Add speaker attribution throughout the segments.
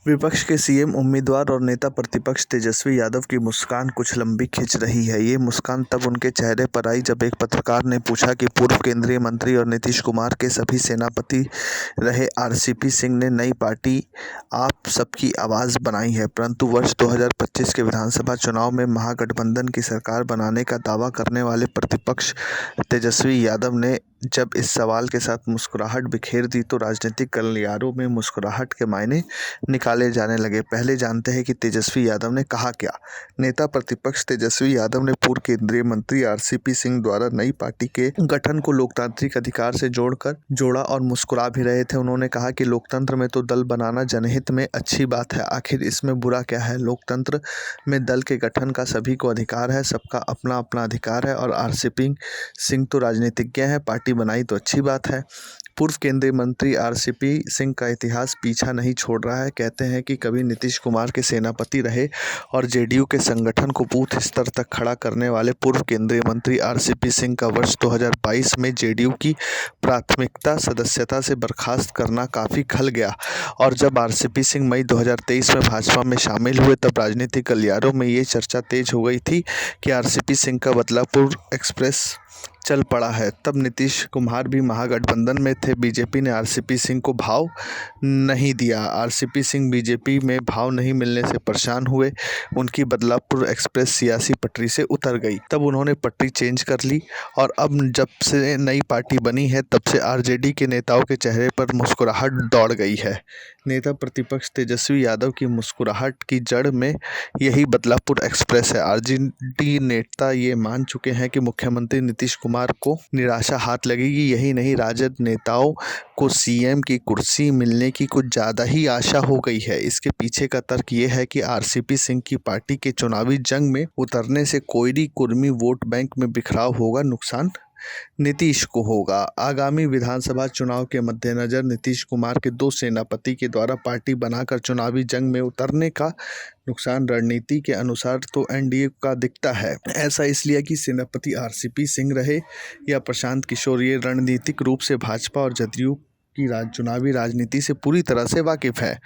Speaker 1: विपक्ष के सीएम उम्मीदवार और नेता प्रतिपक्ष तेजस्वी यादव की मुस्कान कुछ लंबी खिंच रही है। ये मुस्कान तब उनके चेहरे पर आई जब एक पत्रकार ने पूछा कि पूर्व केंद्रीय मंत्री और नीतीश कुमार के सभी सेनापति रहे आरसीपी सिंह ने नई पार्टी आप सबकी आवाज़ बनाई है, परंतु वर्ष 2025 के विधानसभा चुनाव में महागठबंधन की सरकार बनाने का दावा करने वाले प्रतिपक्ष तेजस्वी यादव ने जब इस सवाल के साथ मुस्कुराहट बिखेर दी तो राजनीतिक गलियारों में मुस्कुराहट के मायने निकाले जाने लगे। पहले जानते हैं कि तेजस्वी यादव ने कहा क्या। नेता प्रतिपक्ष तेजस्वी यादव ने पूर्व केंद्रीय मंत्री आरसीपी सिंह द्वारा नई पार्टी के गठन को लोकतांत्रिक अधिकार से जोड़ा और मुस्कुरा भी रहे थे। उन्होंने कहा कि लोकतंत्र में तो दल बनाना जनहित में अच्छी बात है, आखिर इसमें बुरा क्या है। लोकतंत्र में दल के गठन का सभी को अधिकार है, सबका अपना अपना अधिकार है और आरसीपी सिंह तो राजनीतिज्ञ है, पार्टी बनाई तो अच्छी बात है। पूर्व केंद्रीय मंत्री आरसीपी सिंह का इतिहास पीछा नहीं छोड़ रहा है। कहते हैं कि कभी नीतीश कुमार के सेनापति रहे और जेडीयू के संगठन को बूथ स्तर तक खड़ा करने वाले पूर्व केंद्रीय मंत्री आरसीपी सिंह का वर्ष 2022 में जेडीयू की प्राथमिकता सदस्यता से बर्खास्त करना काफ़ी खल गया और जब आरसीपी सिंह मई 2023 में भाजपा में शामिल हुए तब राजनीतिक गलियारों में ये चर्चा तेज हो गई थी कि आरसीपी सिंह का बदलापुर एक्सप्रेस चल पड़ा है। तब नीतीश कुमार भी महागठबंधन में थे। बीजेपी ने आरसीपी सिंह को भाव नहीं दिया। आरसीपी सिंह बीजेपी में भाव नहीं मिलने से परेशान हुए। उनकी बदलापुर एक्सप्रेस सियासी पटरी से उतर गई। तब उन्होंने पटरी चेंज कर ली और अब जब से नई पार्टी बनी है तब से आरजेडी के नेताओं के चेहरे पर मुस्कुराहट दौड़ गई है। नेता प्रतिपक्ष तेजस्वी यादव की मुस्कुराहट की जड़ में यही बदलापुर एक्सप्रेस है। आरजेडी नेता ये मान चुके हैं कि मुख्यमंत्री नीतीश कुमार को निराशा हाथ लगेगी। यही नहीं, राजद नेताओं को सीएम की कुर्सी मिलने की कुछ ज़्यादा ही आशा हो गई है। इसके पीछे का तर्क ये है कि आरसीपी सिंह की पार्टी के चुनावी जंग में उतरने से कोयरी कुर्मी वोट बैंक में बिखराव होगा, नुकसान नीतीश को होगा। आगामी विधानसभा चुनाव के मद्देनजर नीतीश कुमार के दो सेनापति के द्वारा पार्टी बनाकर चुनावी जंग में उतरने का नुकसान रणनीति के अनुसार तो एनडीए का दिखता है। ऐसा इसलिए कि सेनापति आरसीपी सिंह रहे या प्रशांत किशोर, ये रणनीतिक रूप से भाजपा और जदयू की चुनावी राजनीति से पूरी तरह से वाकिफ है।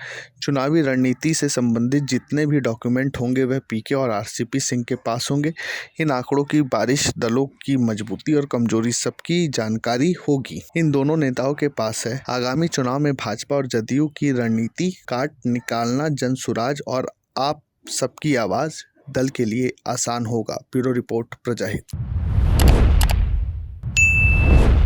Speaker 1: चुनावी रणनीति से संबंधित जितने भी डॉक्यूमेंट होंगे वह पीके और आरसीपी सिंह के पास होंगे। इन आंकड़ों की बारिश, दलों की मजबूती और कमजोरी सबकी जानकारी होगी इन दोनों नेताओं के पास है। आगामी चुनाव में भाजपा और जदयू की रणनीति काट निकालना जनसुराज और आप सबकी आवाज़ दल के लिए आसान होगा। Bureau report, प्रजाहित।